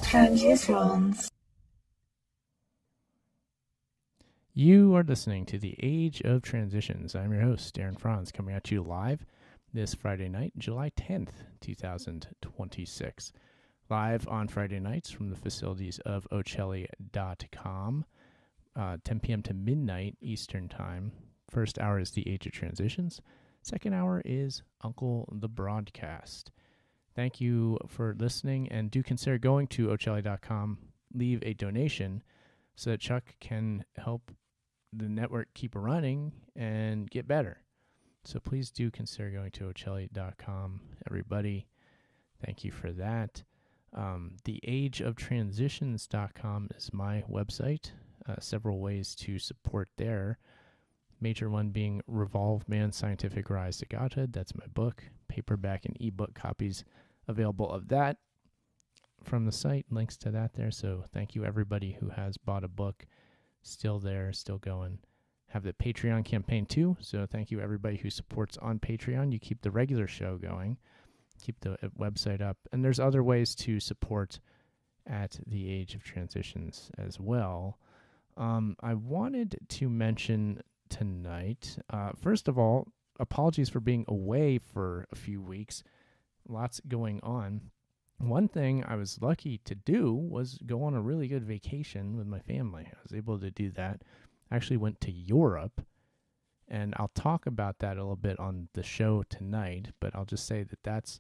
Transitions. You are listening to The Age of Transitions. I'm your host, Darren Franz, coming at you live this Friday night, July 10th, 2026. Live on Friday nights from the facilities of Ocelli.com, 10 p.m. to midnight Eastern Time. First hour is The Age of Transitions. Second hour is Uncle the Broadcast. Thank you for listening, and do consider going to Ocelli.com, leave a donation so that Chuck can help the network keep running and get better. So please do consider going to Ocelli.com, everybody. Thank you for that. TheAgeOfTransitions.com is my website. Several ways to support there. Major one being Revolve Man's Scientific Rise to Godhood. That's my book. Paperback and ebook copies available of that from the site. Links to that there. So thank you everybody who has bought a book. Still there, still going. Have the Patreon campaign too. So thank you everybody who supports on Patreon. You keep the regular show going. Keep the website up. And there's other ways to support at the Age of Transitions as well. I wanted to mention tonight, first of all, apologies for being away for a few weeks. Lots going on. One thing I was lucky to do was go on a really good vacation with my family. I was able to do that. I actually went to Europe, and I'll talk about that a little bit on the show tonight, but I'll just say that that's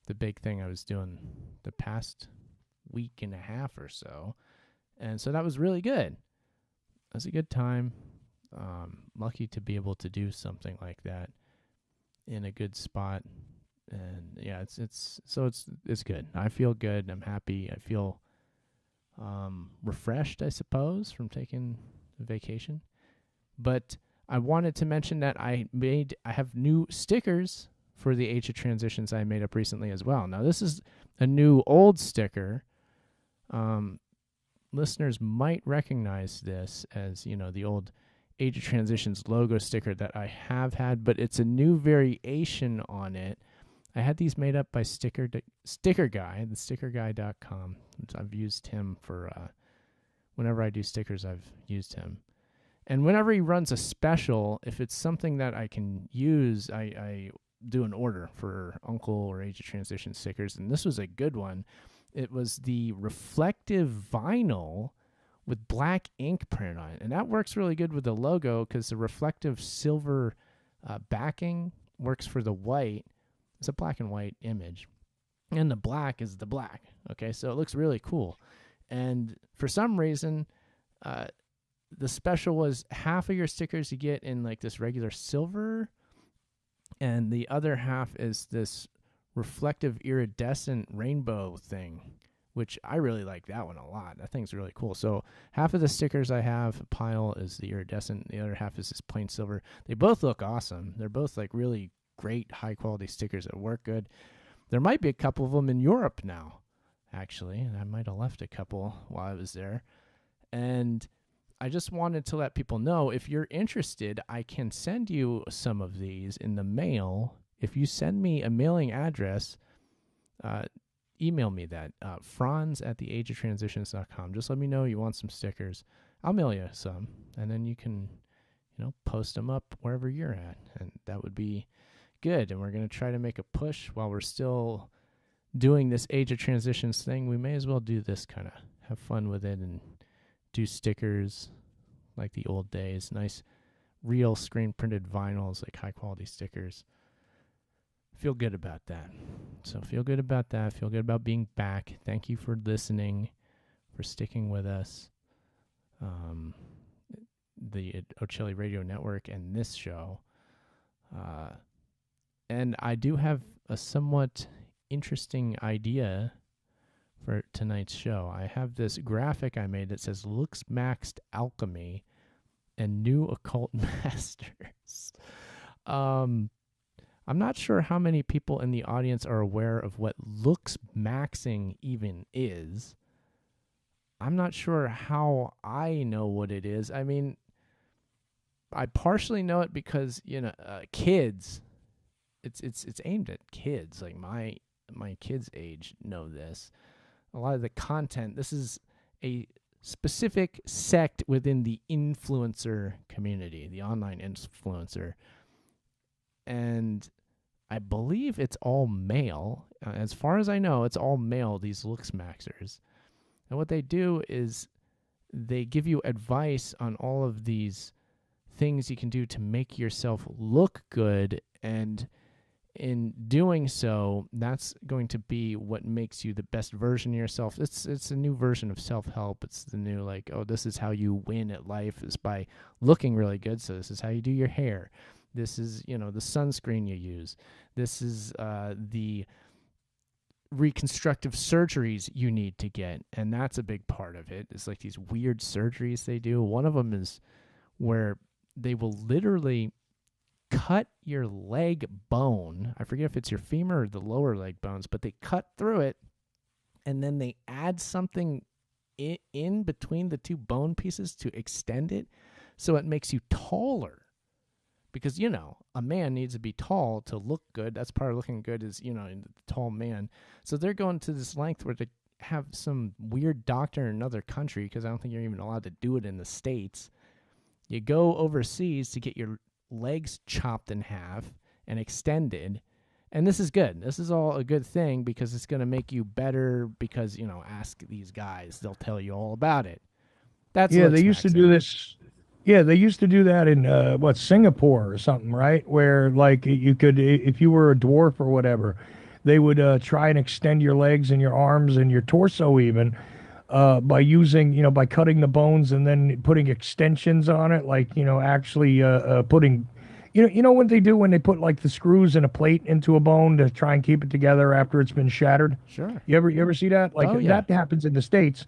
the big thing I was doing the past week and a half or so. And so that was really good. It was a good time. Lucky to be able to do something like that in a good spot. And yeah, it's good. I feel good. I'm happy. I feel refreshed, I suppose, from taking a vacation. But I wanted to mention that I have new stickers for the Age of Transitions I made up recently as well. Now this is a new old sticker. Listeners might recognize this as, the old Age of Transitions logo sticker that I have had, but it's a new variation on it. I had these made up by Sticker Guy, the stickerguy.com. I've used him for whenever I do stickers, I've used him. And whenever he runs a special, if it's something that I can use, I do an order for Uncle or Age of Transition stickers. And this was a good one. It was the reflective vinyl with black ink printed on it. And that works really good with the logo because the reflective silver backing works for the white. It's a black and white image. And the black is the black. Okay, so it looks really cool. And for some reason, the special was half of your stickers you get in like this regular silver, and the other half is this reflective iridescent rainbow thing, which I really like that one a lot. That thing's really cool. So half of the stickers I have, a pile is the iridescent. The other half is this plain silver. They both look awesome. They're both like really great high quality stickers that work good. There might be a couple of them in Europe now, actually, and I might have left a couple while I was there. And I just wanted to let people know, if you're interested, I can send you some of these in the mail. If you send me a mailing address, email me that, franz@theageoftransitions.com. Just let me know you want some stickers. I'll mail you some, and then you can, post them up wherever you're at, and that would be good. And we're going to try to make a push while we're still doing this Age of Transitions thing. We may as well do this, kind of have fun with it and do stickers like the old days. Nice real screen printed vinyls, like high quality stickers. Feel good about that. So feel good about that. Feel good about being back. Thank you for listening, for sticking with us. The Ocelli Radio Network and this show. And I do have a somewhat interesting idea for tonight's show. I have this graphic I made that says Looksmaxxed Alchemy and New Occult Masters. I'm not sure how many people in the audience are aware of what Looksmaxxing even is. I'm not sure how I know what it is. I mean, I partially know it because, kids, it's aimed at kids. Like my kids' age know this. a lot of the content. This is a specific sect within the influencer community, the online influencer. And I believe it's all male. As far as I know, it's all male, these Looksmaxxers. And what they do is they give you advice on all of these things you can do to make yourself look good, and in doing so, that's going to be what makes you the best version of yourself. It's a new version of self-help. It's the new, like, oh, this is how you win at life, is by looking really good. So this is how you do your hair. This is, the sunscreen you use. This is the reconstructive surgeries you need to get, and that's a big part of it. It's like these weird surgeries they do. One of them is where they will literally cut your leg bone. I forget if it's your femur or the lower leg bones, but they cut through it, and then they add something in between the two bone pieces to extend it, so it makes you taller. Because, a man needs to be tall to look good. That's part of looking good is, a tall man. So they're going to this length where they have some weird doctor in another country, because I don't think you're even allowed to do it in the States. You go overseas to get your legs chopped in half and extended. And this is good. This is all a good thing, because it's going to make you better, because, ask these guys. They'll tell you all about it. That's They used to do this. Yeah, they used to do that in Singapore or something, right? Where like you could, if you were a dwarf or whatever, they would try and extend your legs and your arms and your torso even by using, by cutting the bones and then putting extensions on it, like actually putting, what they do when they put like the screws in a plate into a bone to try and keep it together after it's been shattered. Sure. You ever see that? Like yeah. that happens in the States,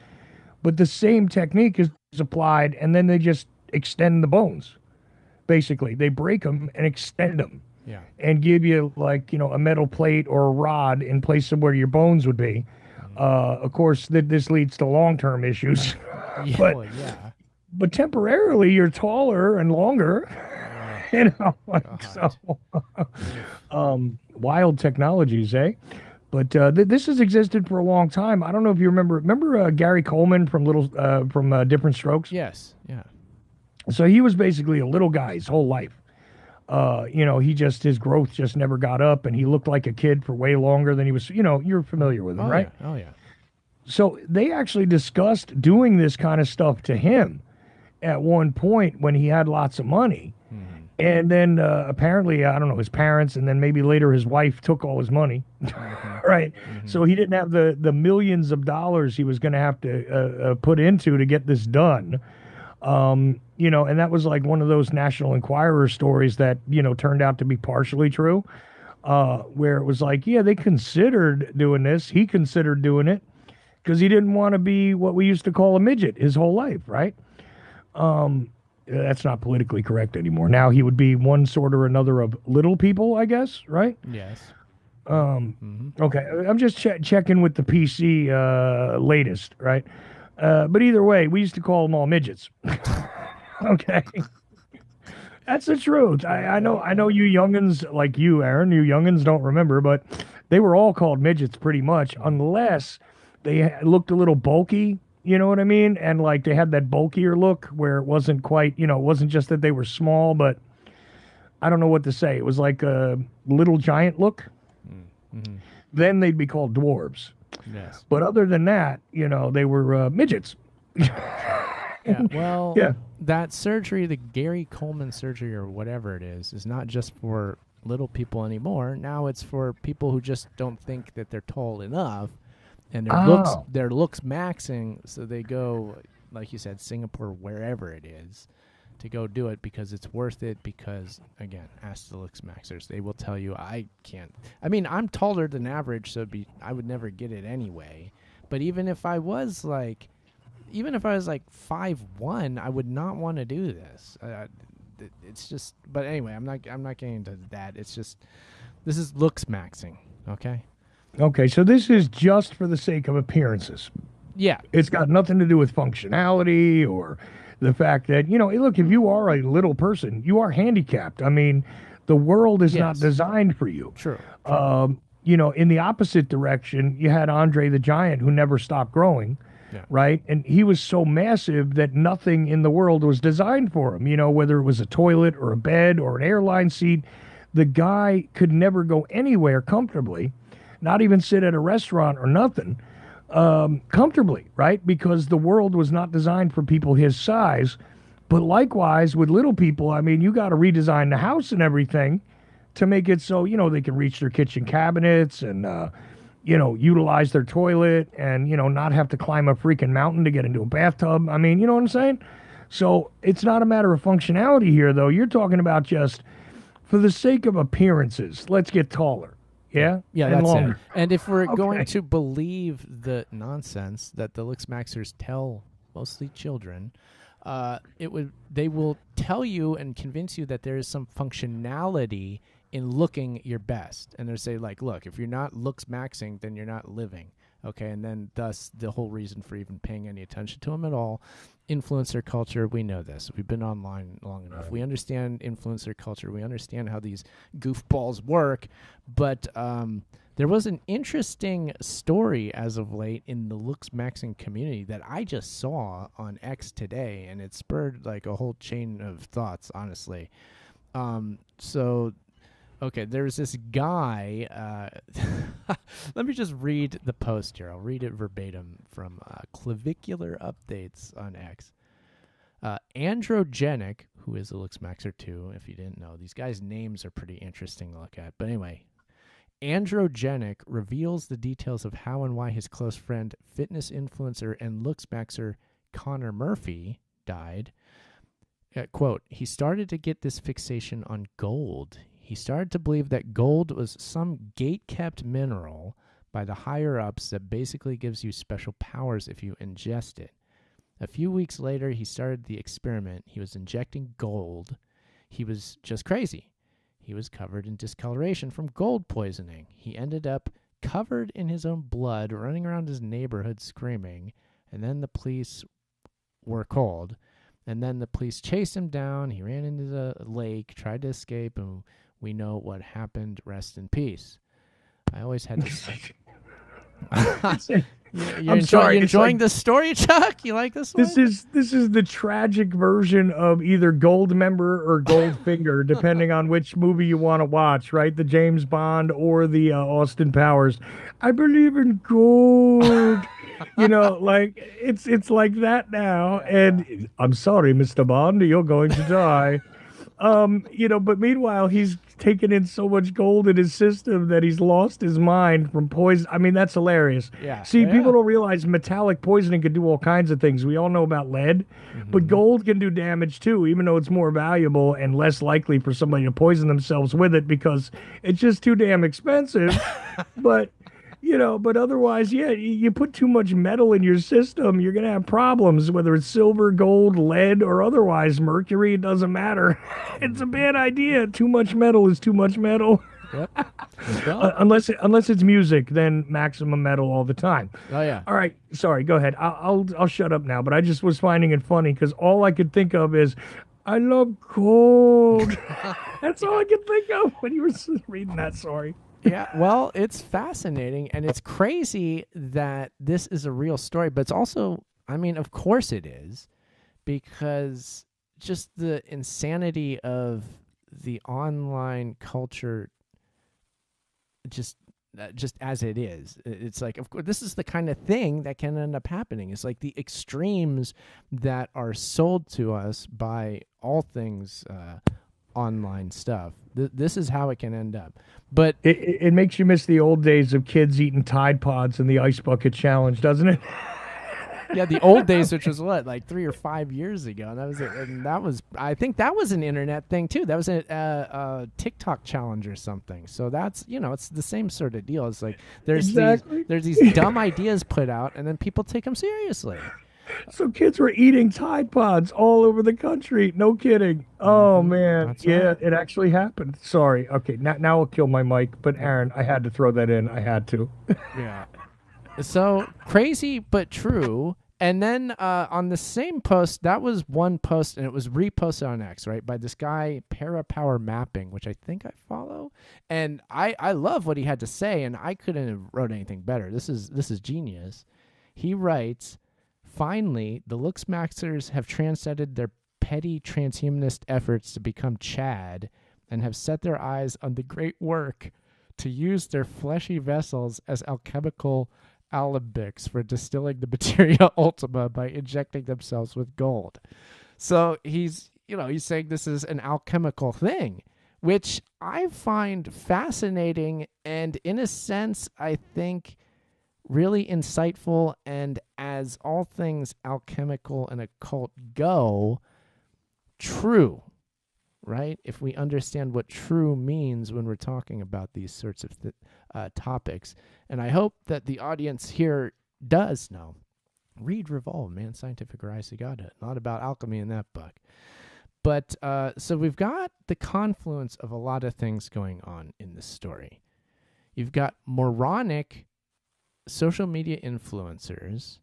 but the same technique is applied, and then they just extend the bones. Basically, they break them and extend them, Yeah. and give you like a metal plate or a rod in place of where your bones would be. Of course, this leads to long-term issues, Yeah, but well, yeah. but temporarily you're taller and longer. God. Wild technologies, eh? But this has existed for a long time. I don't know if you remember Gary Coleman from Different Strokes. Yes. Yeah. So he was basically a little guy his whole life. His growth just never got up, and he looked like a kid for way longer than he was. You're familiar with him, right? Yeah. Oh, yeah. So they actually discussed doing this kind of stuff to him at one point when he had lots of money. Mm-hmm. And then apparently, I don't know, his parents, and then maybe later his wife took all his money. Right. Mm-hmm. So he didn't have the millions of dollars he was going to have to put into to get this done. And that was like one of those National Enquirer stories that, turned out to be partially true, where it was like, yeah, they considered doing this. He considered doing it because he didn't want to be what we used to call a midget his whole life, right? That's not politically correct anymore. Now he would be one sort or another of little people, I guess, right? Yes. Okay, I'm just checking with the PC latest, right? But either way, we used to call them all midgets. Okay, that's the truth. I know you youngins, like you, Aaron, you youngins don't remember, but they were all called midgets pretty much, unless they looked a little bulky. You know what I mean? And like they had that bulkier look where it wasn't quite, it wasn't just that they were small, but I don't know what to say. It was like a little giant look. Mm-hmm. Then they'd be called dwarves. Yes. But other than that, they were midgets. Yeah. Well, yeah. That surgery, the Gary Coleman surgery or whatever it is not just for little people anymore. Now it's for people who just don't think that they're tall enough. And their looksmaxxing, so they go, like you said, Singapore, wherever it is, to go do it because it's worth it. Because again, ask the Looksmaxxers; they will tell you I can't. I mean, I'm taller than average, so I would never get it anyway. But even if I was like 5'1", I would not want to do this. It's just. But anyway, I'm not getting into that. It's just this is Looksmaxxing, okay. Okay, so this is just for the sake of appearances. Yeah. It's got nothing to do with functionality or the fact that, look, if you are a little person, you are handicapped. I mean, the world is not designed for you. True. in the opposite direction, you had Andre the Giant, who never stopped growing, Yeah. right? And he was so massive that nothing in the world was designed for him, whether it was a toilet or a bed or an airline seat. The guy could never go anywhere comfortably, not even sit at a restaurant or nothing comfortably, right? Because the world was not designed for people his size. But likewise, with little people, I mean, you got to redesign the house and everything to make it so, they can reach their kitchen cabinets and, utilize their toilet and, not have to climb a freaking mountain to get into a bathtub. I mean, you know what I'm saying? So it's not a matter of functionality here, though. You're talking about just for the sake of appearances, let's get taller. Yeah? Yeah, and that's longer. it. And if we're going to believe the nonsense that the Looksmaxxers tell mostly children, they will tell you and convince you that there is some functionality in looking your best. And they'll say, like, look, if you're not looksmaxxing, then you're not living. Okay, and then thus the whole reason for even paying any attention to them at all. Influencer culture, we know this. We've been online long enough. We understand influencer culture. We understand how these goofballs work. But there was an interesting story as of late in the Looksmaxxing community that I just saw on X today, and it spurred like a whole chain of thoughts, honestly. Okay, there's this guy. Let me just read the post here. I'll read it verbatim from Clavicular Updates on X. Androgenic, who is a Looksmaxxer too, if you didn't know. These guys' names are pretty interesting to look at. But anyway, Androgenic reveals the details of how and why his close friend, fitness influencer, and Looksmaxxer Connor Murphy died. Quote, he started to get this fixation on gold. He started to believe that gold was some gate-kept mineral by the higher-ups that basically gives you special powers if you ingest it. A few weeks later, he started the experiment. He was injecting gold. He was just crazy. He was covered in discoloration from gold poisoning. He ended up covered in his own blood, running around his neighborhood screaming, and then the police were called. And then the police chased him down. He ran into the lake, tried to escape, and we know what happened. Rest in peace. I always had to say. You're enjoying this story, Chuck? You like this one? This is the tragic version of either Goldmember or Goldfinger, depending on which movie you want to watch, right? The James Bond or the Austin Powers. I believe in gold. Like it's like that now. And I'm sorry, Mr. Bond, you're going to die. But meanwhile, he's taken in so much gold in his system that he's lost his mind from poison. I mean, that's hilarious. Yeah. See, people don't realize metallic poisoning can do all kinds of things. We all know about lead, but gold can do damage too, even though it's more valuable and less likely for somebody to poison themselves with it because it's just too damn expensive. But otherwise, yeah, you put too much metal in your system, you're going to have problems, whether it's silver, gold, lead, or otherwise. Mercury, it doesn't matter. It's a bad idea. Too much metal is too much metal. Yep. Unless it's music, then maximum metal all the time. Oh, yeah. All right. Sorry, go ahead. I'll shut up now, but I just was finding it funny because all I could think of is, I love gold. That's all I could think of when you were reading that. Sorry. Yeah, well, it's fascinating, and it's crazy that this is a real story, but it's also, I mean, of course it is, because just the insanity of the online culture, just as it is. It's like, of course, this is the kind of thing that can end up happening. It's like the extremes that are sold to us by all things online stuff. This is how it can end up. But it makes you miss the old days of kids eating Tide Pods and the Ice Bucket Challenge, doesn't it? Yeah, the old days, which was what, like 3 or 5 years ago, and that was I think that was an internet thing too. That was a TikTok challenge or something. So that's it's the same sort of deal. It's like there's these dumb ideas put out, and then people take them seriously. So kids were eating Tide Pods all over the country. No kidding. Oh, man. That's yeah, right. It actually happened. Sorry. Okay, now I'll kill my mic. But, Aaron, I had to throw that in. I had to. Yeah. So crazy but true. And then on the same post, that was one post, and it was reposted on X, right, by this guy, Parapower Mapping, which I think I follow. And I love what he had to say, and I couldn't have wrote anything better. This is genius. He writes, finally, the Looksmaxxers have transcended their petty transhumanist efforts to become Chad and have set their eyes on the great work to use their fleshy vessels as alchemical alembics for distilling the materia ultima by injecting themselves with gold. So he's saying this is an alchemical thing, which I find fascinating and in a sense, I think really insightful, and as all things alchemical and occult go, true, right? If we understand what true means when we're talking about these sorts of topics. And I hope that the audience here does know. Read Revolve, man. Scientific Rise to Godhood. Not about alchemy in that book. But so we've got the confluence of a lot of things going on in this story. You've got moronic social media influencers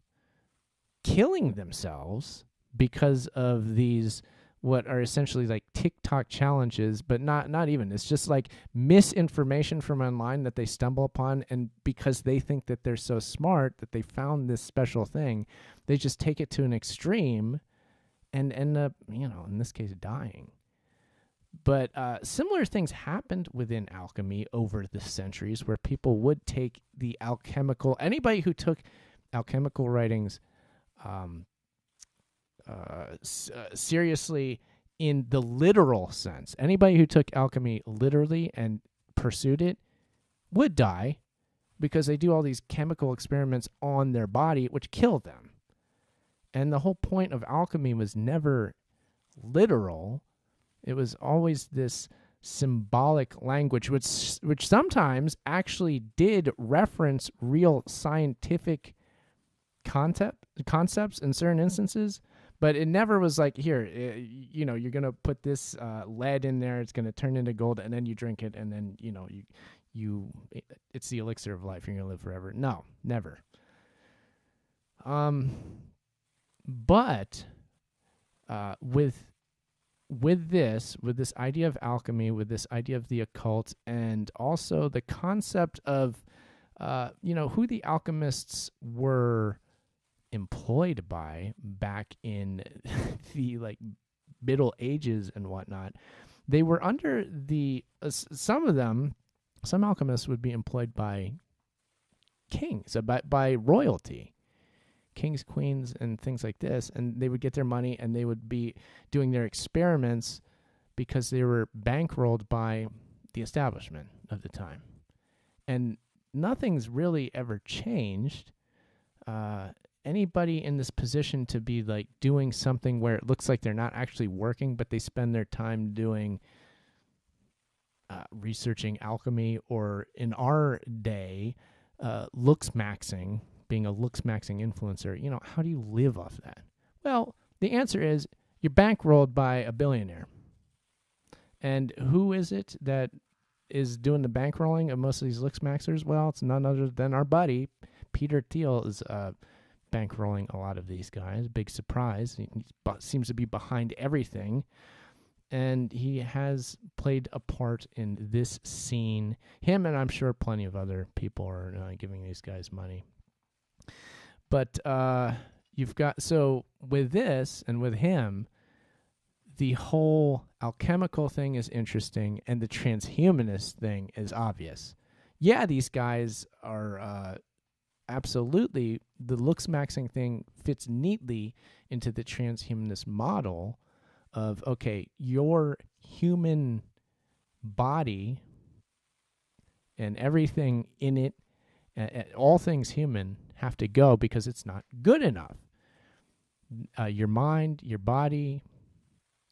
killing themselves because of these what are essentially like TikTok challenges, but not even. It's just like misinformation from online that they stumble upon, and because they think that they're so smart that they found this special thing, they just take it to an extreme and end up, in this case, dying. But similar things happened within alchemy over the centuries where people would take the alchemical, anybody who took alchemical writings seriously in the literal sense, anybody who took alchemy literally and pursued it would die because they do all these chemical experiments on their body, which kill them. And the whole point of alchemy was never literal. It was always this symbolic language, which sometimes actually did reference real scientific concepts in certain instances, but it never was like, here, you're going to put this lead in there, it's going to turn into gold, and then you drink it, and then, it's the elixir of life, you're going to live forever. No, never. But with this idea of alchemy, with this idea of the occult, and also the concept of, who the alchemists were employed by back in the Middle Ages and whatnot, they were under the some alchemists would be employed by kings, by royalty, kings, queens, and things like this, and they would get their money and they would be doing their experiments because they were bankrolled by the establishment of the time. And nothing's really ever changed. Anybody in this position to be doing something where it looks like they're not actually working, but they spend their time doing researching alchemy, or in our day, looksmaxxing, being a looksmaxxing influencer, how do you live off that? Well, the answer is you're bankrolled by a billionaire. And who is it that is doing the bankrolling of most of these looksmaxxers? Well, it's none other than our buddy Peter Thiel is bankrolling a lot of these guys. Big surprise. He seems to be behind everything. And he has played a part in this scene. Him, and I'm sure plenty of other people are giving these guys money. But you've got, so with this and with him, the whole alchemical thing is interesting, and the transhumanist thing is obvious. Yeah, these guys are absolutely, the looksmaxxing thing fits neatly into the transhumanist model of, okay, your human body and everything in it, all things human, have to go because it's not good enough. Your mind, your body,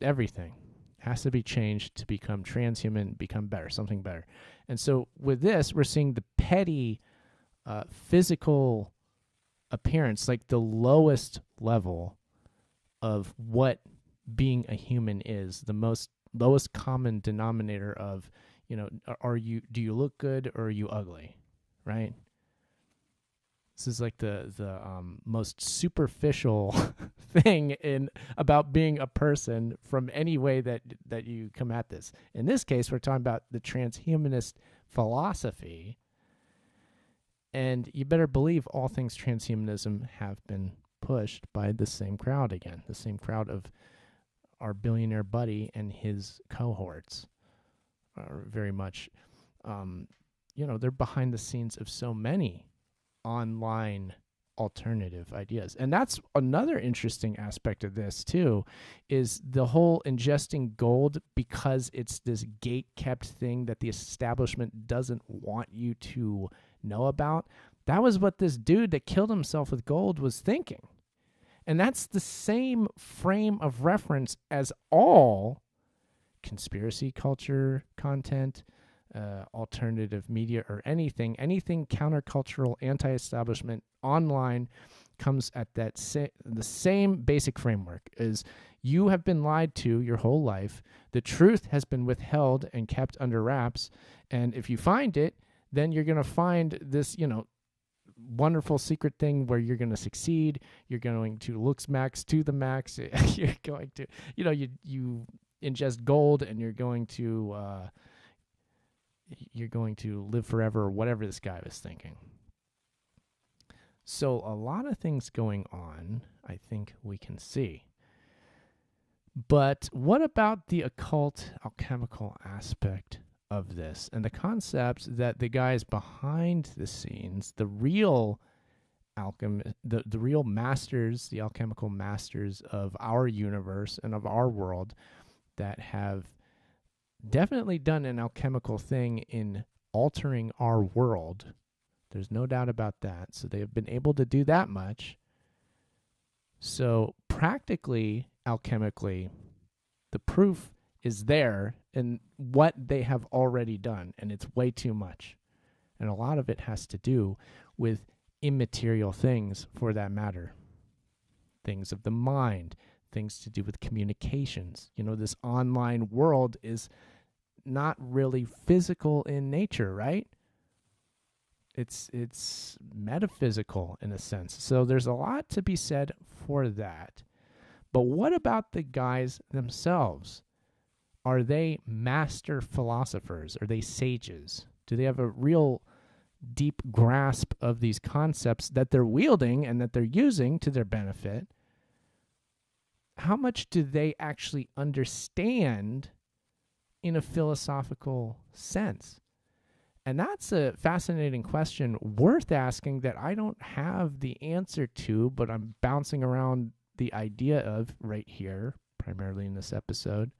everything has to be changed to become transhuman, become better, something better. And so with this, we're seeing the petty physical appearance, like the lowest level of what being a human is, the lowest common denominator of, do you look good or are you ugly, right? This is like the most superficial thing about being a person from any way that you come at this. In this case, we're talking about the transhumanist philosophy, and you better believe all things transhumanism have been pushed by the same crowd again, the same crowd of our billionaire buddy and his cohorts are very much, they're behind the scenes of so many online alternative ideas. And that's another interesting aspect of this too, is the whole ingesting gold because it's this gate-kept thing that the establishment doesn't want you to know about. That was what this dude that killed himself with gold was thinking. And that's the same frame of reference as all conspiracy culture content, alternative media, or anything countercultural, anti-establishment online comes at that the same basic framework. Is you have been lied to your whole life. The truth has been withheld and kept under wraps. And if you find it, then you're going to find this, wonderful secret thing where you're going to succeed. You're going to looksmaxxed to the max. You're going to, you ingest gold and you're going to live forever, or whatever this guy was thinking. So a lot of things going on, I think we can see. But what about the occult alchemical aspect of this and the concept that the guys behind the scenes, the real the real masters, the alchemical masters of our universe and of our world, that have definitely done an alchemical thing in altering our world. There's no doubt about that. So they have been able to do that much. So practically, alchemically, the proof is there in what they have already done, and it's way too much. And a lot of it has to do with immaterial things, for that matter. Things of the mind, things to do with communications. This online world is not really physical in nature, right? It's metaphysical in a sense. So there's a lot to be said for that. But what about the guys themselves? Are they master philosophers? Are they sages? Do they have a real deep grasp of these concepts that they're wielding and that they're using to their benefit? How much do they actually understand in a philosophical sense? And that's a fascinating question worth asking that I don't have the answer to, but I'm bouncing around the idea of right here, primarily in this episode.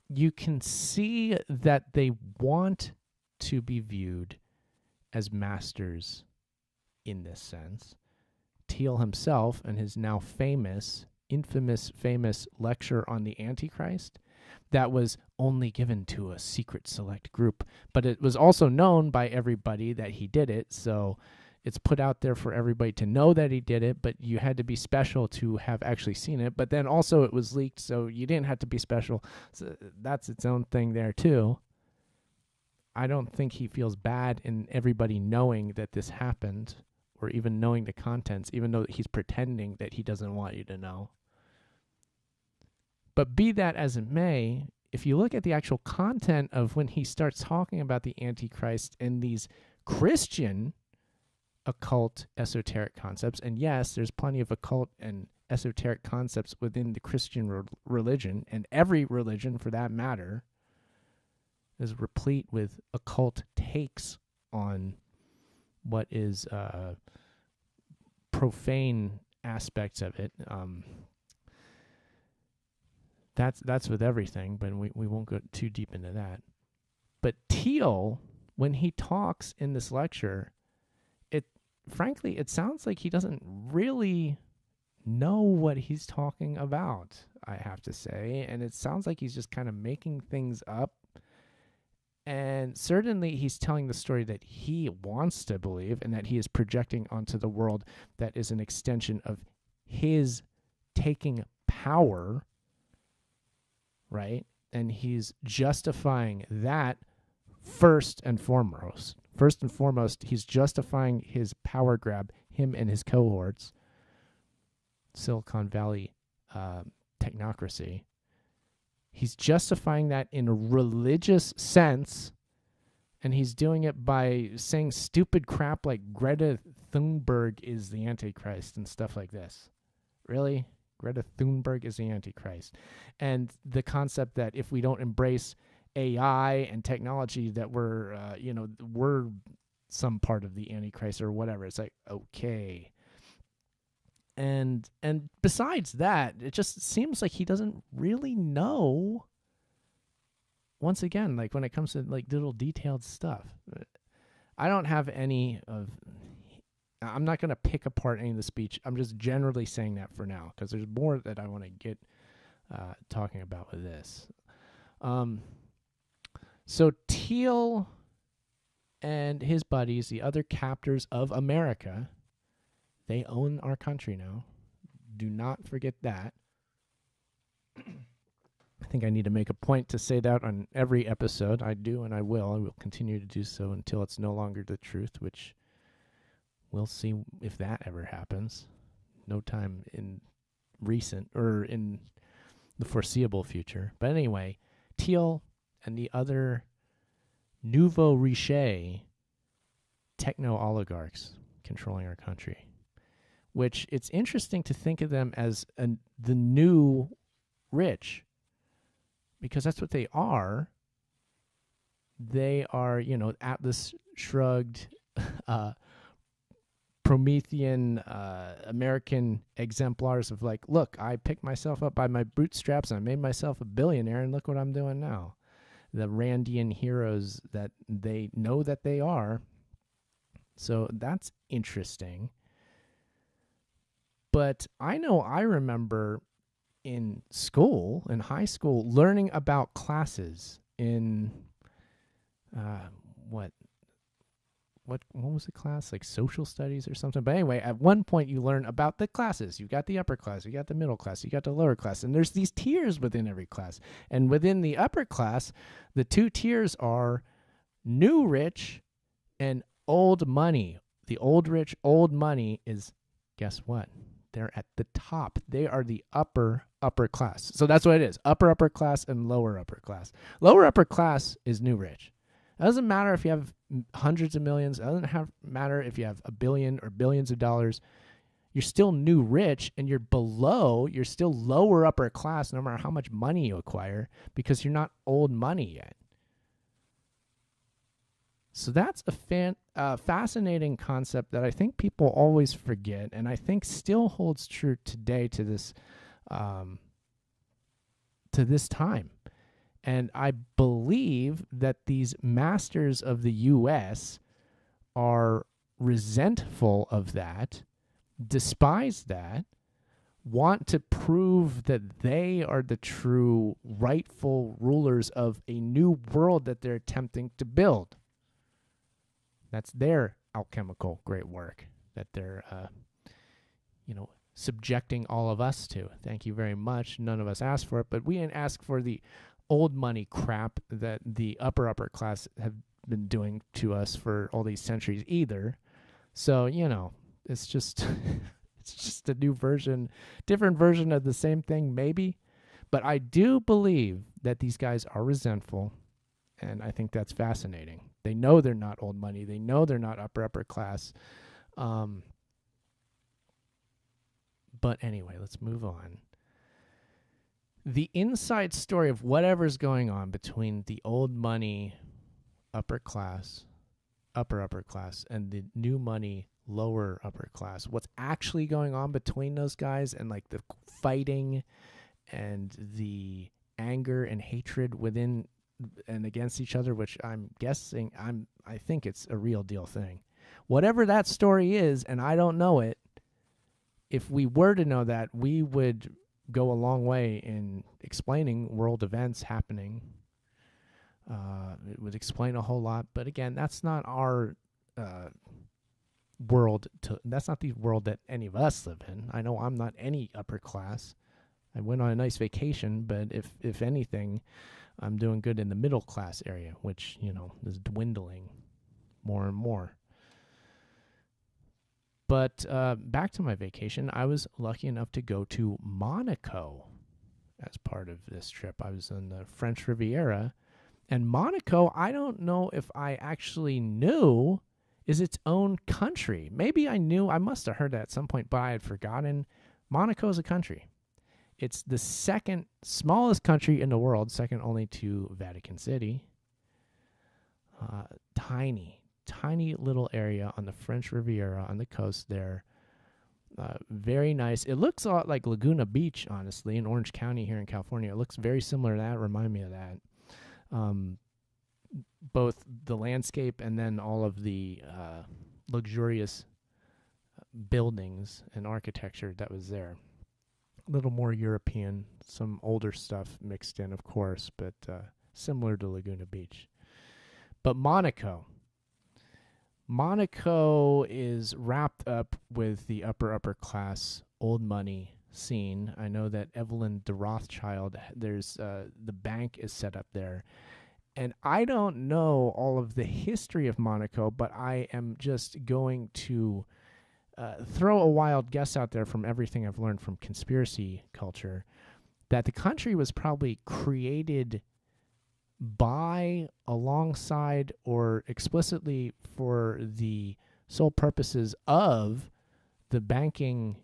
You can see that they want to be viewed as masters in this sense. Thiel himself, and his now famous lecture on the Antichrist, that was only given to a secret select group, but it was also known by everybody that he did it. So it's put out there for everybody to know that he did it, but you had to be special to have actually seen it. But then also it was leaked, so you didn't have to be special. So that's its own thing there too. I don't think he feels bad in everybody knowing that this happened, or even knowing the contents, even though he's pretending that he doesn't want you to know. But be that as it may, if you look at the actual content of when he starts talking about the Antichrist and these Christian occult esoteric concepts, and yes, there's plenty of occult and esoteric concepts within the Christian religion, and every religion for that matter is replete with occult takes on what is profane aspects of it. That's with everything, but we won't go too deep into that. But Thiel, when he talks in this lecture, frankly, it sounds like he doesn't really know what he's talking about, I have to say. And it sounds like he's just kind of making things up. And certainly he's telling the story that he wants to believe and that he is projecting onto the world that is an extension of his taking power, right? And he's justifying that first and foremost, First and foremost, he's justifying his power grab, him and his cohorts, Silicon Valley technocracy. He's justifying that in a religious sense, and he's doing it by saying stupid crap like Greta Thunberg is the Antichrist and stuff like this. Really? Greta Thunberg is the Antichrist. And the concept that if we don't embrace AI and technology, that we're some part of the Antichrist or whatever. It's like, okay. And besides that, it just seems like he doesn't really know. Once again, like when it comes to like little detailed stuff, I don't have any of. I'm not going to pick apart any of the speech. I'm just generally saying that for now because there's more that I want to get talking about with this. So Thiel and his buddies, the other captors of America, they own our country now. Do not forget that. I think I need to make a point to say that on every episode. I do, and I will. I will continue to do so until it's no longer the truth, which we'll see if that ever happens. No time in recent or in the foreseeable future. But anyway, Thiel and the other nouveau riche techno-oligarchs controlling our country, which it's interesting to think of them as the new rich, because that's what they are. They are, Atlas Shrugged, Promethean American exemplars of like, look, I picked myself up by my bootstraps and I made myself a billionaire, and look what I'm doing now. The Randian heroes that they know that they are. So that's interesting. But I know I remember in school, in high school, learning about classes in what was the class? Like social studies or something. But anyway, at one point you learn about the classes. You got the upper class, you got the middle class, you got the lower class. And there's these tiers within every class. And within the upper class, the two tiers are new rich and old money. The old rich, old money is, guess what? They're at the top. They are the upper class. So that's what it is. Upper class and lower upper class. Lower upper class is new rich. It doesn't matter if you have hundreds of millions. It doesn't matter if you have a billion or billions of dollars. You're still new rich, and you're still lower upper class no matter how much money you acquire, because you're not old money yet. So that's a fascinating concept that I think people always forget, and I think still holds true today to this time. And I believe that these masters of the U.S. are resentful of that, despise that, want to prove that they are the true rightful rulers of a new world that they're attempting to build. That's their alchemical great work that they're, subjecting all of us to. Thank you very much. None of us asked for it, but we didn't ask for the old money crap that the upper class have been doing to us for all these centuries either. So, it's just it's just a new version, different version of the same thing maybe. But I do believe that these guys are resentful, and I think that's fascinating. They know they're not old money. They know they're not upper class. But anyway, let's move on. The inside story of whatever's going on between the old money upper class, upper class, and the new money lower upper class, what's actually going on between those guys, and like the fighting and the anger and hatred within and against each other, which I'm guessing, I think it's a real deal thing. Whatever that story is, and I don't know it, if we were to know that, we would go a long way in explaining world events happening. It would explain a whole lot, but again, that's not our world. That's not the world that any of us live in. I know I'm not any upper class. I went on a nice vacation, but if anything, I'm doing good in the middle class area, which is dwindling more and more. But back to my vacation, I was lucky enough to go to Monaco as part of this trip. I was on the French Riviera. And Monaco, I don't know if I actually knew, is its own country. Maybe I knew. I must have heard that at some point, but I had forgotten. Monaco is a country. It's the second smallest country in the world, second only to Vatican City. Tiny little area on the French Riviera on the coast there. Very nice. It looks a lot like Laguna Beach, honestly, in Orange County here in California. It looks very similar to that. Remind me of that. Both the landscape and then all of the luxurious buildings and architecture that was there. A little more European, some older stuff mixed in, of course, but similar to Laguna Beach. But Monaco is wrapped up with the upper class old money scene. I know that Evelyn de Rothschild, there's the bank is set up there. And I don't know all of the history of Monaco, but I am just going to throw a wild guess out there from everything I've learned from conspiracy culture, that the country was probably created by, alongside, or explicitly for the sole purposes of the banking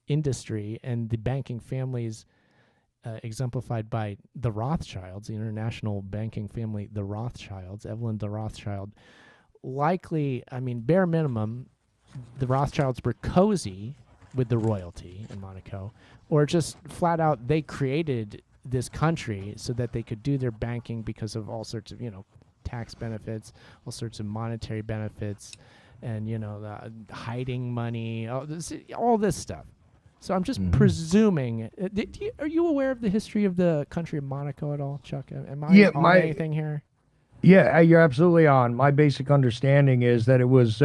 industry and the banking families, exemplified by the Rothschilds, the international banking family, the Rothschilds, Evelyn de Rothschild. Likely, I mean, bare minimum, the Rothschilds were cozy with the royalty in Monaco, or just flat out they created this country so that they could do their banking because of all sorts of, tax benefits, all sorts of monetary benefits, and, the hiding money, all this stuff. So I'm just presuming. Are you aware of the history of the country of Monaco at all, Chuck? Am I on anything here? Yeah, you're absolutely on. My basic understanding is that it was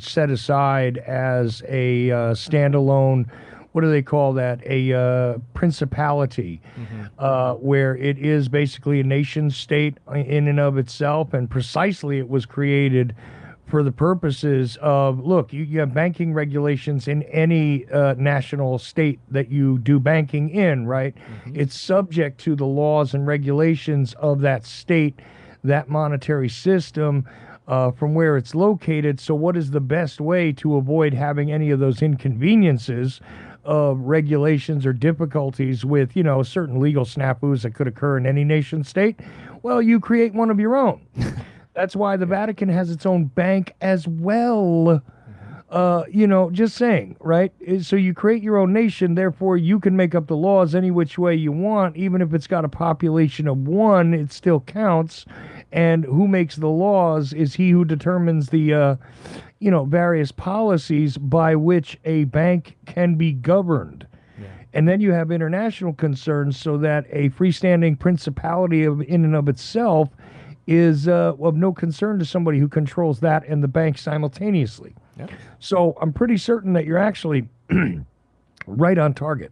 set aside as a standalone, what do they call that? A principality, where it is basically a nation state in and of itself, and precisely it was created for the purposes of, look, you have banking regulations in any national state that you do banking in, right? It's subject to the laws and regulations of that state, that monetary system, from where it's located. So what is the best way to avoid having any of those inconveniences of regulations or difficulties with, certain legal snafus that could occur in any nation state? Well, you create one of your own. That's why the Vatican has its own bank as well. Just saying, right? So you create your own nation, therefore you can make up the laws any which way you want. Even if it's got a population of 1, it still counts. And who makes the laws is he who determines the, various policies by which a bank can be governed. And then you have international concerns, so that a freestanding principality in and of itself is of no concern to somebody who controls that and the bank simultaneously. Yep. So I'm pretty certain that you're actually right on target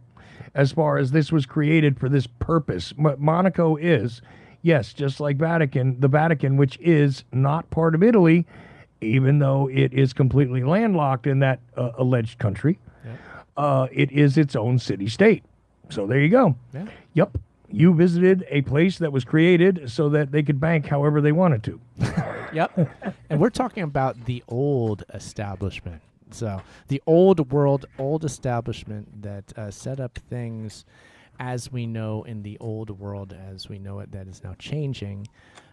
as far as this was created for this purpose. Monaco is, yes, just like the Vatican, which is not part of Italy, even though it is completely landlocked in that alleged country. Yep. It is its own city-state. So there you go. Yeah. Yep. You visited a place that was created so that they could bank however they wanted to. Yep. And we're talking about the old establishment. So the old world, old establishment that set up things as we know in the old world, as we know it, that is now changing.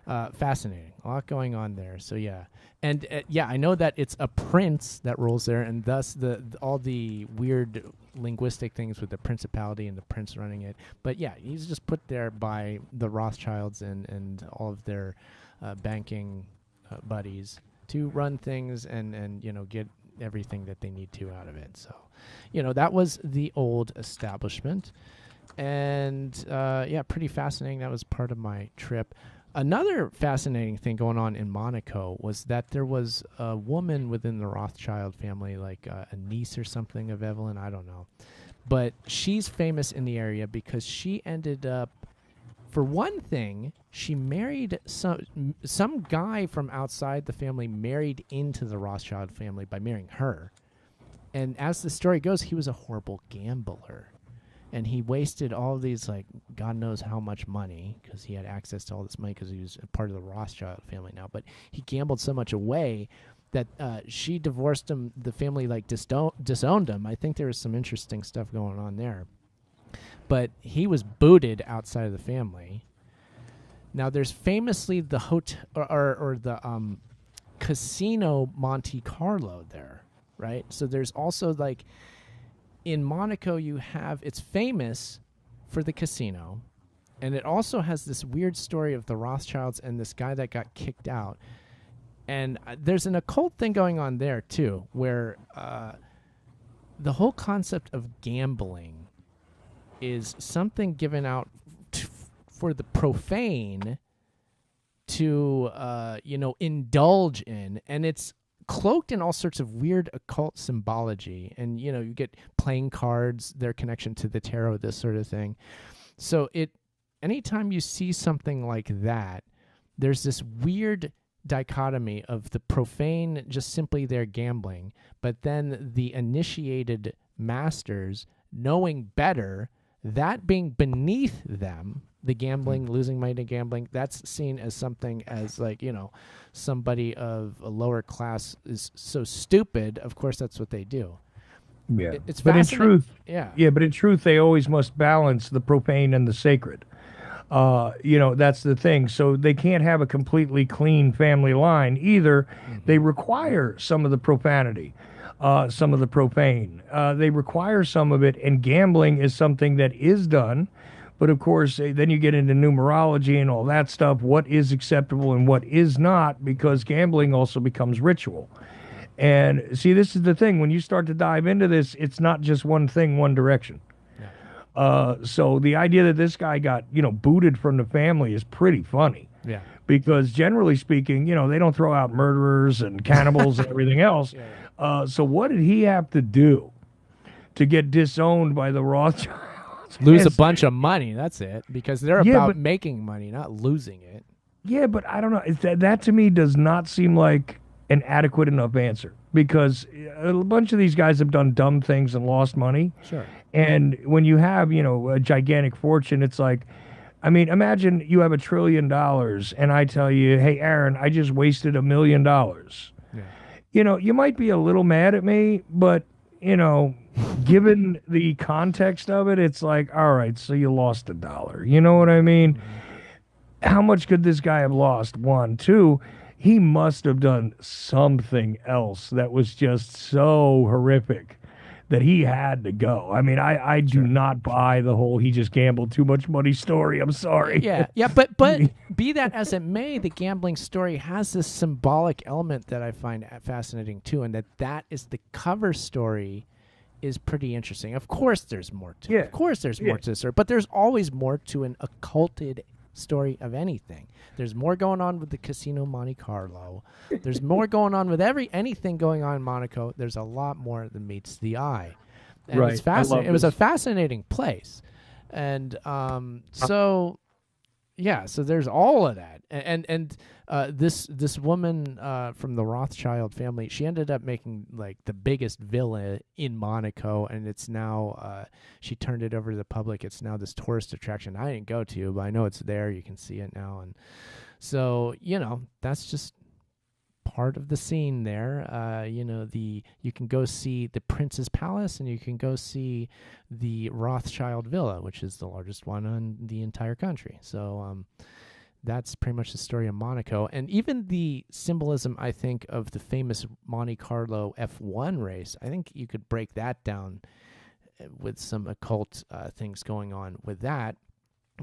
Fascinating. A lot going on there. So, yeah. And, I know that it's a prince that rules there, and thus all the weird linguistic things with the principality and the prince running it. But, he's just put there by the Rothschilds and all of their banking buddies to run things and get everything that they need to out of it. So, that was the old establishment. And, pretty fascinating. That was part of my trip. Another fascinating thing going on in Monaco was that there was a woman within the Rothschild family, like a niece or something of Evelyn, I don't know. But she's famous in the area because she ended up For one thing, she married some guy from outside the family married into the Rothschild family by marrying her. And as the story goes, he was a horrible gambler. And he wasted all of these, like, God knows how much money, because he had access to all this money because he was a part of the Rothschild family now. But he gambled so much away that she divorced him. The family, like, disowned him. I think there was some interesting stuff going on there. But he was booted outside of the family. Now, there's famously the hotel or the casino Monte Carlo there, right? So there's also, like, in Monaco, it's famous for the casino, and it also has this weird story of the Rothschilds and this guy that got kicked out. And there's an occult thing going on there too, where the whole concept of gambling is something given out for the profane to indulge in, and it's cloaked in all sorts of weird occult symbology. And you get playing cards, their connection to the tarot, this sort of thing. So anytime you see something like that, there's this weird dichotomy of the profane just simply they're gambling, but then the initiated masters knowing better, that being beneath them, the gambling, losing money to gambling, that's seen as something as, like, somebody of a lower class is so stupid. Of course, that's what they do. Yeah. It's but in truth, yeah. But in truth, they always must balance the profane and the sacred. That's the thing. So they can't have a completely clean family line either. Mm-hmm. They require some of the profanity. Some of the profane. They require some of it, and gambling is something that is done. But of course, then you get into numerology and all that stuff, what is acceptable and what is not, because gambling also becomes ritual. And see, this is the thing. When you start to dive into this, it's not just one thing, one direction. Yeah. So the idea that this guy got, booted from the family is pretty funny. Yeah. Because generally speaking, they don't throw out murderers and cannibals and everything else. Yeah. So what did he have to do to get disowned by the Rothschilds? Lose a bunch of money, that's it. Because they're about making money, not losing it. Yeah, but I don't know. That to me does not seem like an adequate enough answer. Because a bunch of these guys have done dumb things and lost money. Sure. And when you have, a gigantic fortune, it's like, I mean, imagine you have $1 trillion and I tell you, hey, Aaron, I just wasted $1 million. Yeah. You might be a little mad at me, but, given the context of it, it's like, all right, so you lost $1. You know what I mean? Mm-hmm. How much could this guy have lost? One. Two, he must have done something else that was just so horrific that he had to go. I mean, I do not buy the whole he just gambled too much money story. I'm sorry. Yeah, but be that as it may, the gambling story has this symbolic element that I find fascinating too, and that is the cover story is pretty interesting. Of course there's more to it. Of course there's more to the story, but there's always more to an occulted story of anything. There's more going on with the Casino Monte Carlo. There's more going on with anything going on in Monaco. There's a lot more than meets the eye. And it's fascinating. It was a fascinating place. And so there's all of that. And this woman from the Rothschild family, she ended up making like the biggest villa in Monaco, and it's now she turned it over to the public. It's now this tourist attraction I didn't go to, but I know it's there. You can see it now. And so, that's just part of the scene there. You can go see the Prince's Palace, and you can go see the Rothschild Villa, which is the largest one in the entire country. So that's pretty much the story of Monaco. And even the symbolism, I think, of the famous Monte Carlo F1 race, I think you could break that down with some occult things going on with that.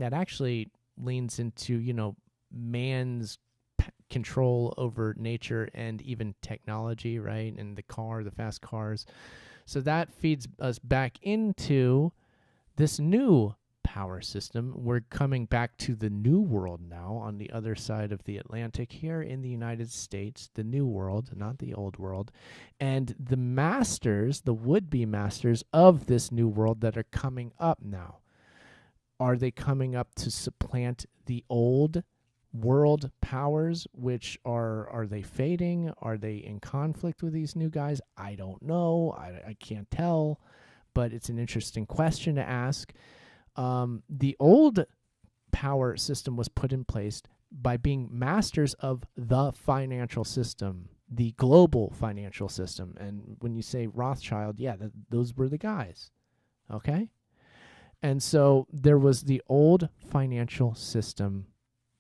That actually leans into, man's control over nature and even technology, right? And the fast cars. So that feeds us back into this new power system. We're coming back to the new world now on the other side of the Atlantic here in the United States, the new world, not the old world. And the masters, the would-be masters of this new world that are coming up now Are they coming up to supplant the old world powers? Which are they fading? Are they in conflict with these new guys? I don't know. I can't tell, but it's an interesting question to ask. The old power system was put in place by being masters of the financial system, the global financial system. And when you say Rothschild, yeah, those were the guys. Okay? And so there was the old financial system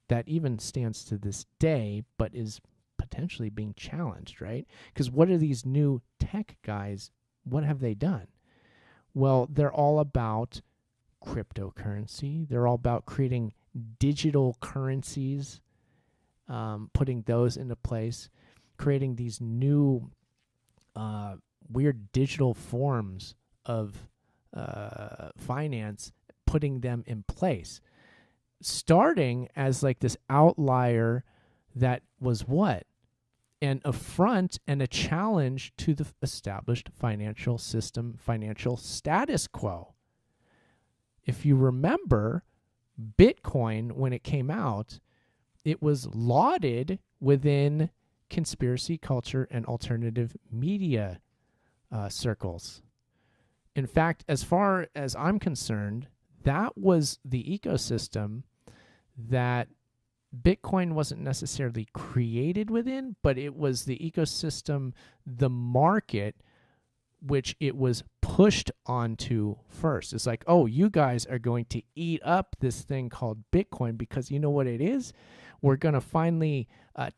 that even stands to this day, but is potentially being challenged, right? Because what are these new tech guys? What have they done? Well, they're all about cryptocurrency. They're all about creating digital currencies, putting those into place, creating these new weird digital forms of finance, putting them in place. Starting as like this outlier that was what? An affront and a challenge to the established financial system, financial status quo. If you remember, Bitcoin, when it came out, it was lauded within conspiracy culture and alternative media circles. In fact, as far as I'm concerned, that was the ecosystem that Bitcoin wasn't necessarily created within, but it was the ecosystem, the market, which it was pushed onto first. It's like, oh, you guys are going to eat up this thing called Bitcoin because you know what it is? We're going to finally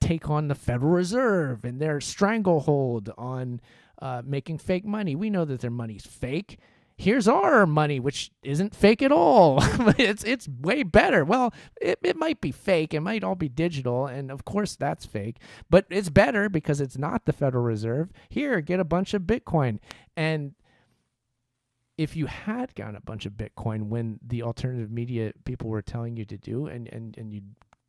take on the Federal Reserve and their stranglehold on making fake money. We know that their money's fake. Here's our money, which isn't fake at all. It's way better. Well, it might be fake. It might all be digital, and of course that's fake. But it's better because it's not the Federal Reserve. Here, get a bunch of Bitcoin. And if you had gotten a bunch of Bitcoin when the alternative media people were telling you to do, and you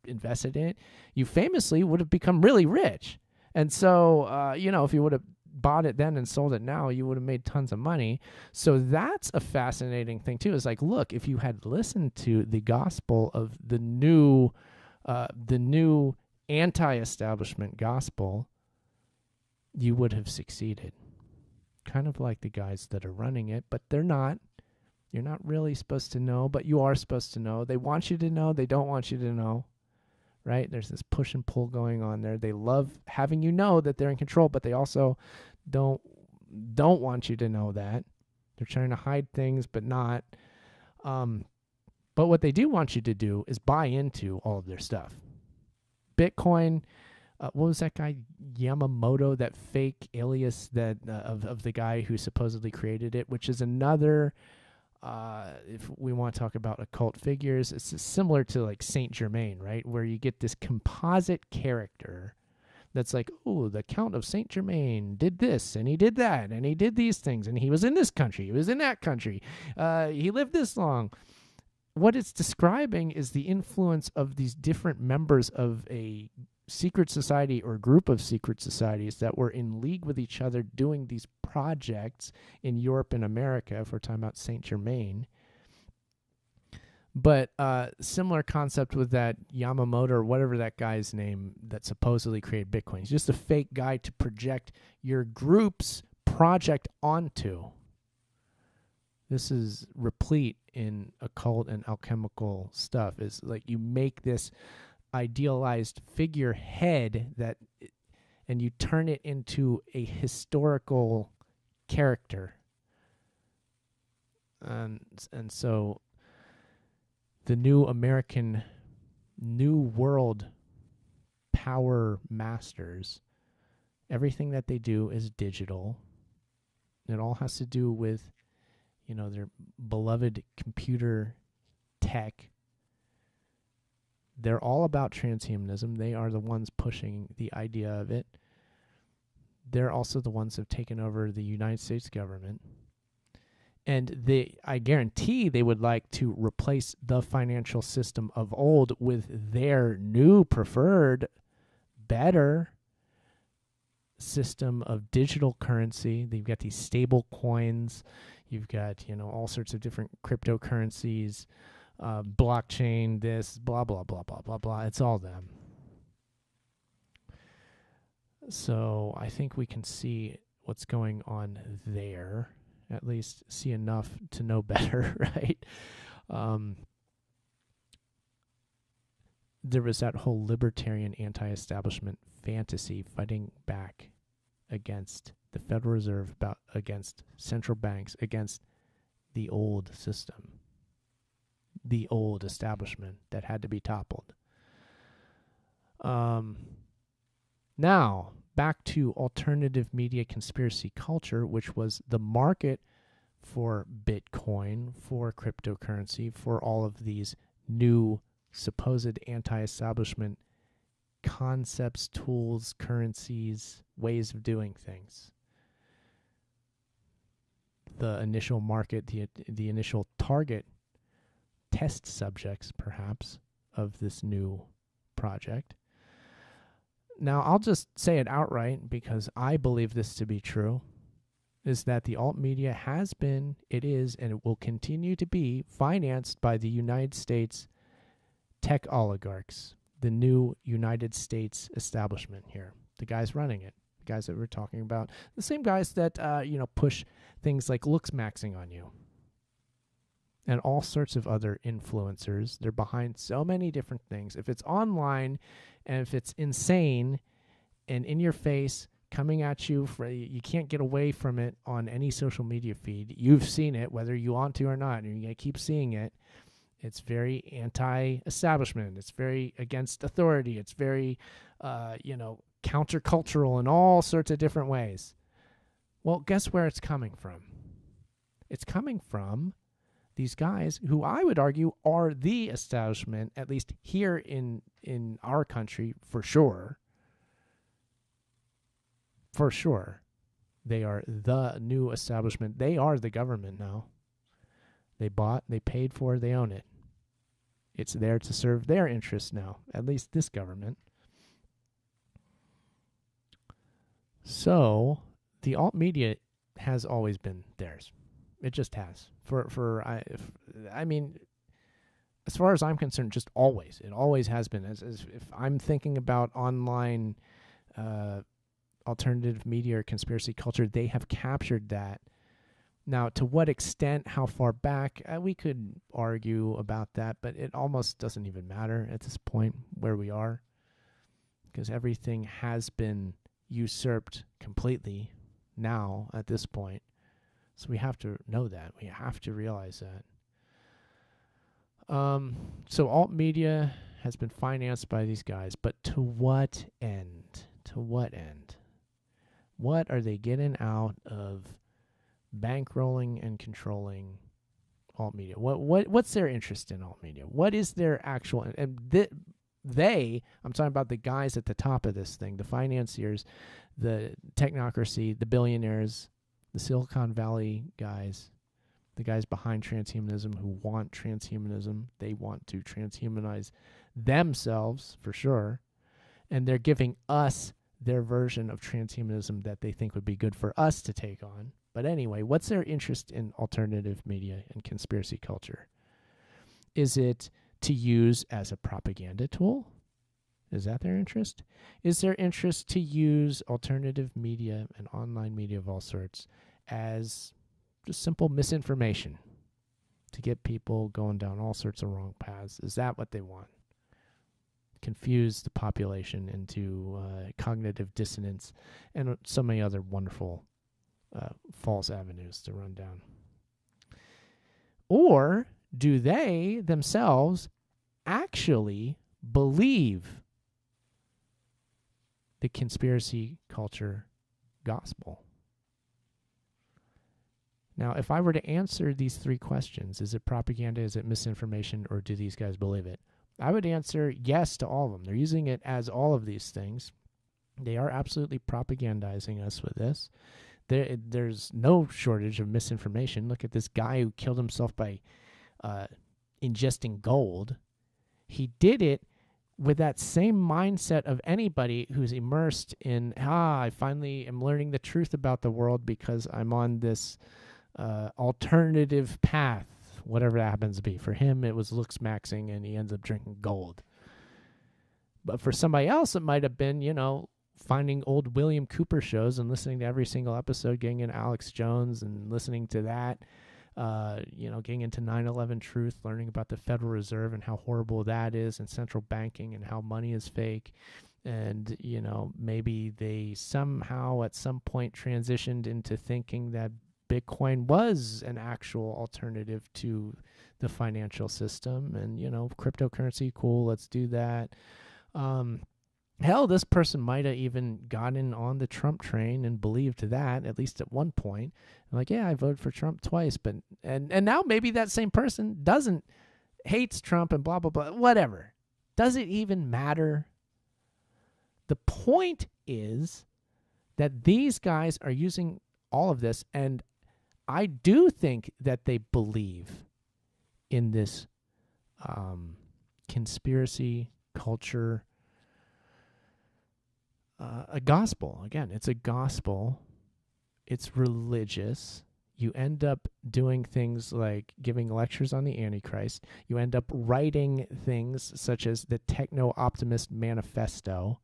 invested in it, you famously would have become really rich. And so, if you would have bought it then and sold it now, you would have made tons of money. So that's a fascinating thing too. It's like, look, if you had listened to the gospel of the new anti-establishment gospel, you would have succeeded. Kind of like the guys that are running it, but they're not. You're not really supposed to know, but you are supposed to know. They want you to know. They don't want you to know. Right? There's this push and pull going on there. They love having you know that they're in control, but they also don't want you to know that. They're trying to hide things, but not. But what they do want you to do is buy into all of their stuff. Bitcoin, what was that guy Yamamoto, that fake alias that of the guy who supposedly created it, which is another. If we want to talk about occult figures, it's similar to like Saint Germain, right? Where you get this composite character that's like, oh, the Count of Saint Germain did this, and he did that, and he did these things, and he was in this country, he was in that country, he lived this long. What it's describing is the influence of these different members of a secret society or group of secret societies that were in league with each other doing these projects in Europe and America, if we're talking about Saint Germain. But similar concept with that Yamamoto or whatever that guy's name that supposedly created Bitcoin. He's just a fake guy to project your group's project onto. This is replete in occult and alchemical stuff. It's like you make this idealized figurehead and you turn it into a historical character, and so the new American New World power masters, everything that they do is digital. It all has to do with their beloved computer tech. They're all about transhumanism. They are the ones pushing the idea of it. They're also the ones who have taken over the United States government. And I guarantee they would like to replace the financial system of old with their new preferred, better system of digital currency. They've got these stable coins. You've got, all sorts of different cryptocurrencies. blockchain, this, blah, blah, blah, blah, blah, blah. It's all them. So I think we can see what's going on there, at least see enough to know better, right? There was that whole libertarian anti-establishment fantasy fighting back against the Federal Reserve, against central banks, against the old system, the old establishment that had to be toppled. Now, back to alternative media conspiracy culture, which was the market for Bitcoin, for cryptocurrency, for all of these new supposed anti-establishment concepts, tools, currencies, ways of doing things. The initial market, the initial target, test subjects, perhaps, of this new project. Now, I'll just say it outright because I believe this to be true, is that the alt media has been, it is, and it will continue to be financed by the United States tech oligarchs, the new United States establishment here, the guys running it, the guys that we're talking about, the same guys that, push things like Looksmaxxing on you and all sorts of other influencers. They're behind so many different things. If it's online and if it's insane and in your face, coming at you, you can't get away from it on any social media feed. You've seen it, whether you want to or not, and you're going to keep seeing it. It's very anti-establishment. It's very against authority. It's very, countercultural in all sorts of different ways. Well, guess where it's coming from? It's coming from these guys who I would argue are the establishment, at least here in our country, for sure. For sure. They are the new establishment. They are the government now. They bought, they paid for, they own it. It's there to serve their interests now, at least this government. So the alt media has always been theirs. It just has. As far as I'm concerned, just always. It always has been. As if I'm thinking about online alternative media or conspiracy culture, they have captured that. Now, to what extent, how far back, we could argue about that, but it almost doesn't even matter at this point where we are, because everything has been usurped completely now at this point. So we have to know that. We have to realize that. So alt media has been financed by these guys, but to what end? To what end? What are they getting out of bankrolling and controlling alt media? What's their interest in alt media? What is their actual, and I'm talking about the guys at the top of this thing, the financiers, the technocracy, the billionaires, the Silicon Valley guys, the guys behind transhumanism who want transhumanism. They want to transhumanize themselves for sure, and they're giving us their version of transhumanism that they think would be good for us to take on. But anyway, what's their interest in alternative media and conspiracy culture? Is it to use as a propaganda tool? Is that their interest? Is their interest to use alternative media and online media of all sorts as just simple misinformation to get people going down all sorts of wrong paths? Is that what they want? Confuse the population into cognitive dissonance and so many other wonderful false avenues to run down. Or do they themselves actually believe the conspiracy culture gospel? Now, if I were to answer these three questions, is it propaganda, is it misinformation, or do these guys believe it? I would answer yes to all of them. They're using it as all of these things. They are absolutely propagandizing us with this. There's no shortage of misinformation. Look at this guy who killed himself by ingesting gold. He did it with that same mindset of anybody who's immersed in, I finally am learning the truth about the world because I'm on this alternative path whatever that happens to be. For him, it was Looksmaxxing, and he ends up drinking gold. But for somebody else, it might have been, finding old William Cooper shows and listening to every single episode, getting into Alex Jones and listening to that, getting into 9/11 Truth, learning about the Federal Reserve and how horrible that is, and central banking and how money is fake. And, maybe they somehow at some point transitioned into thinking that Bitcoin was an actual alternative to the financial system. And, cryptocurrency, cool, let's do that. Hell, this person might have even gotten on the Trump train and believed that, at least at one point. Like, yeah, I voted for Trump twice, but and now maybe that same person hates Trump and blah, blah, blah, whatever. Does it even matter? The point is that these guys are using all of this, and I do think that they believe in this conspiracy culture, a gospel. Again, it's a gospel. It's religious. You end up doing things like giving lectures on the Antichrist. You end up writing things such as the Techno-Optimist Manifesto.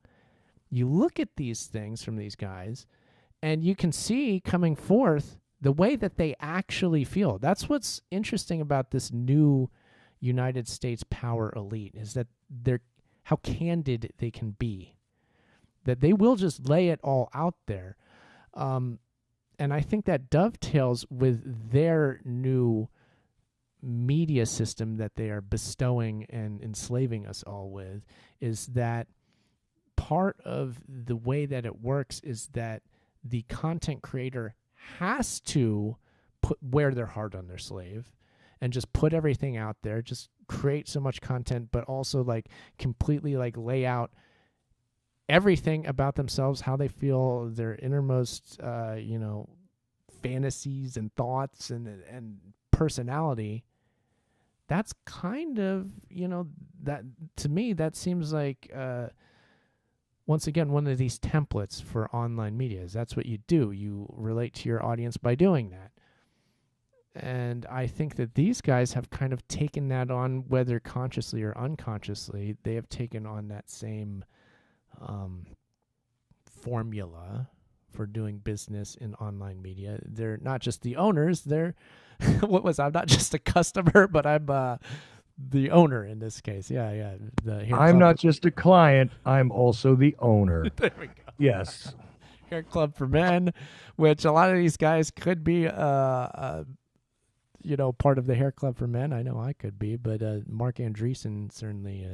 You look at these things from these guys, and you can see coming forth the way that they actually feel. That's what's interesting about this new United States power elite, is that how candid they can be, that they will just lay it all out there. And I think that dovetails with their new media system that they are bestowing and enslaving us all with, is that part of the way that it works is that the content creator has to wear their heart on their sleeve and just put everything out there, just create so much content, but also completely lay out everything about themselves, how they feel, their innermost, fantasies and thoughts and personality. That's kind of, that to me, that seems like, once again, one of these templates for online media. That's what you do. You relate to your audience by doing that. And I think that these guys have kind of taken that on, whether consciously or unconsciously. They have taken on that same formula for doing business in online media. They're not just the owners. They're I'm not just a customer, but I'm the owner in this case. Yeah. I'm not just a client. I'm also the owner. There we go. Yes. Hair Club for Men, which a lot of these guys could be, part of the Hair Club for Men. I know I could be, but Mark Andreessen certainly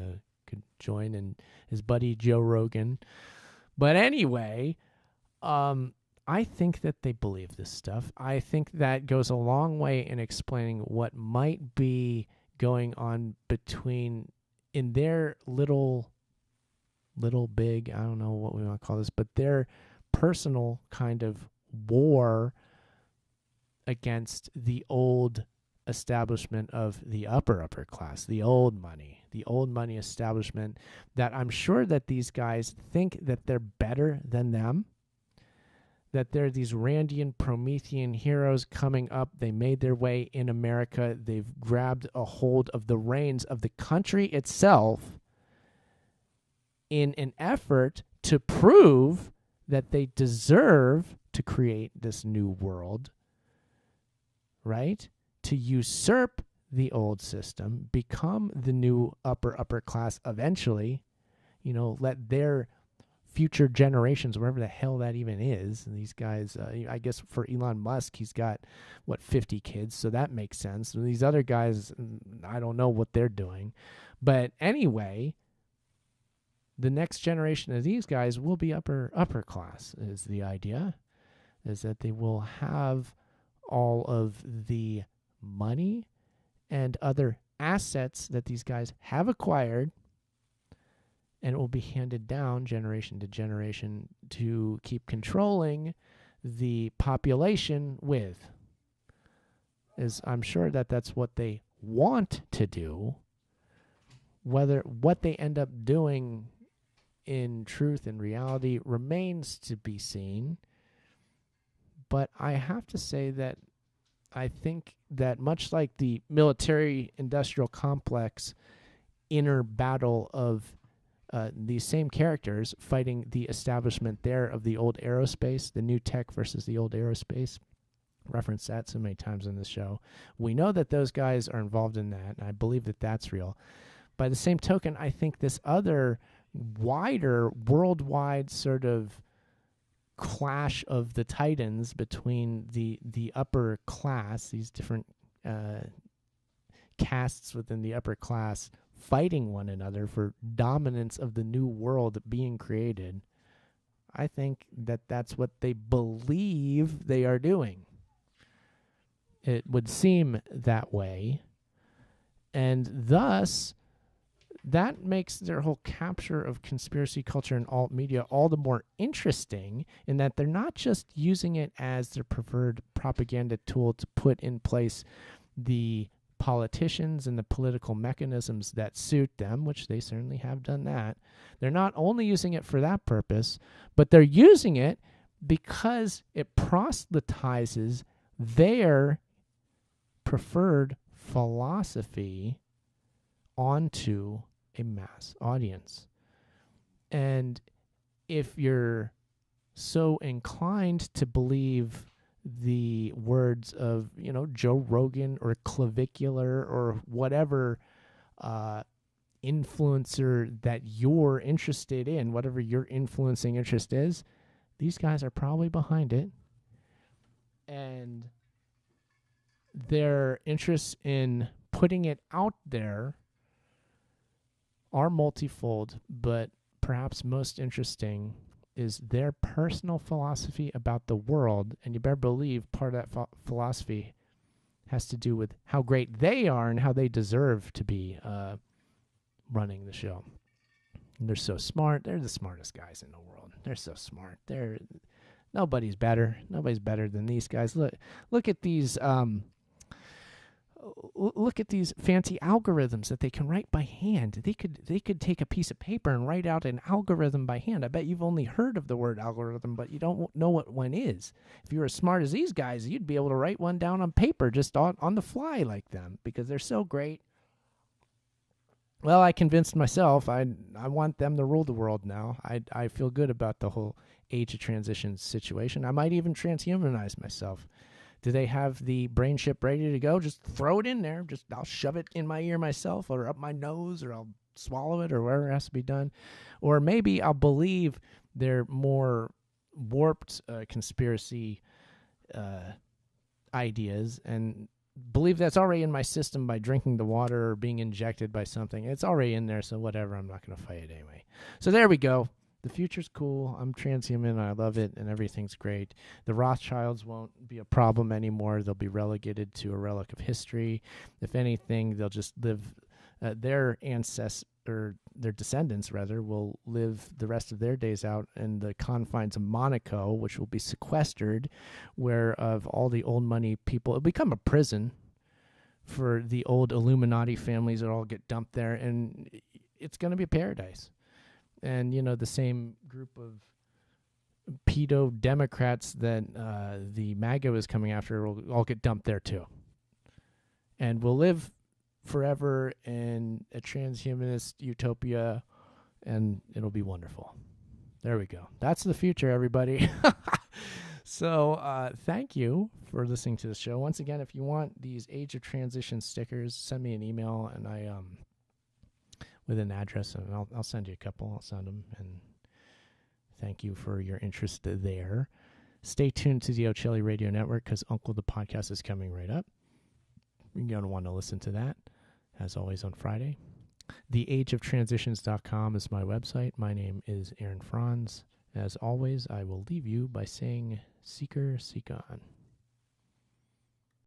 could join, and his buddy Joe Rogan. But anyway, I think that they believe this stuff. I think that goes a long way in explaining what might be going on in their little big, I don't know what we want to call this, but their personal kind of war against the old establishment of the upper class, the old money establishment, that I'm sure that these guys think that they're better than them, that they're these Randian Promethean heroes coming up. They made their way in America. They've grabbed a hold of the reins of the country itself in an effort to prove that they deserve to create this new world, right? To usurp the old system, become the new upper class eventually, let their future generations, wherever the hell that even is. And these guys, I guess for Elon Musk, he's got 50 kids, so that makes sense. And these other guys, I don't know what they're doing, but anyway, the next generation of these guys will be upper class. Is the idea, is that they will have all of the money and other assets that these guys have acquired, and it will be handed down generation to generation to keep controlling the population with. I'm sure that that's what they want to do. Whether what they end up doing in truth and reality remains to be seen. But I have to say that I think that much like the military-industrial complex inner battle of these same characters fighting the establishment there of the old aerospace, the new tech versus the old aerospace, reference that so many times in this show. We know that those guys are involved in that, and I believe that that's real. By the same token, I think this other wider, worldwide sort of clash of the titans between the upper class, these different castes within the upper class fighting one another for dominance of the new world being created, I think that that's what they believe they are doing. It would seem that way. And thus, that makes their whole capture of conspiracy culture and alt media all the more interesting in that they're not just using it as their preferred propaganda tool to put in place the politicians and the political mechanisms that suit them, which they certainly have done that. They're not only using it for that purpose, but they're using it because it proselytizes their preferred philosophy onto a mass audience. And if you're so inclined to believe the words of, Joe Rogan or Clavicular or whatever influencer that you're interested in, whatever your influencing interest is, these guys are probably behind it. And their interests in putting it out there are multifold, but perhaps most interesting is their personal philosophy about the world. And you better believe part of that philosophy has to do with how great they are and how they deserve to be running the show. And they're so smart. They're the smartest guys in the world. They're so smart. Nobody's better. Nobody's better than these guys. Look at these look at these fancy algorithms that they can write by hand. They could take a piece of paper and write out an algorithm by hand. I bet you've only heard of the word algorithm, but you don't know what one is. If you were as smart as these guys, you'd be able to write one down on paper just on the fly like them, because they're so great. Well, I convinced myself I want them to rule the world now. I feel good about the whole age of transition situation. I might even transhumanize myself. Do they have the brain chip ready to go? Just throw it in there. I'll shove it in my ear myself, or up my nose, or I'll swallow it, or whatever has to be done. Or maybe I'll believe their more warped conspiracy ideas and believe that's already in my system by drinking the water or being injected by something. It's already in there, so whatever. I'm not going to fight it anyway. So there we go. The future's cool. I'm transhuman. I love it, and everything's great. The Rothschilds won't be a problem anymore. They'll be relegated to a relic of history. If anything, they'll just live. Their descendants rather, will live the rest of their days out in the confines of Monaco, which will be sequestered, where of all the old money people, it'll become a prison for the old Illuminati families that all get dumped there, and it's going to be a paradise. And, the same group of pedo Democrats that the MAGA is coming after will all get dumped there too. And we'll live forever in a transhumanist utopia, and it'll be wonderful. There we go. That's the future, everybody. So thank you for listening to the show. Once again, if you want these Age of Transition stickers, send me an email, and I with an address, and I'll send you a couple. I'll send them, and thank you for your interest there. Stay tuned to the O'Chilly Radio Network, because Uncle the Podcast is coming right up. You're going to want to listen to that, as always, on Friday. TheAgeOfTransitions.com is my website. My name is Aaron Franz. As always, I will leave you by saying, Seeker, seek on.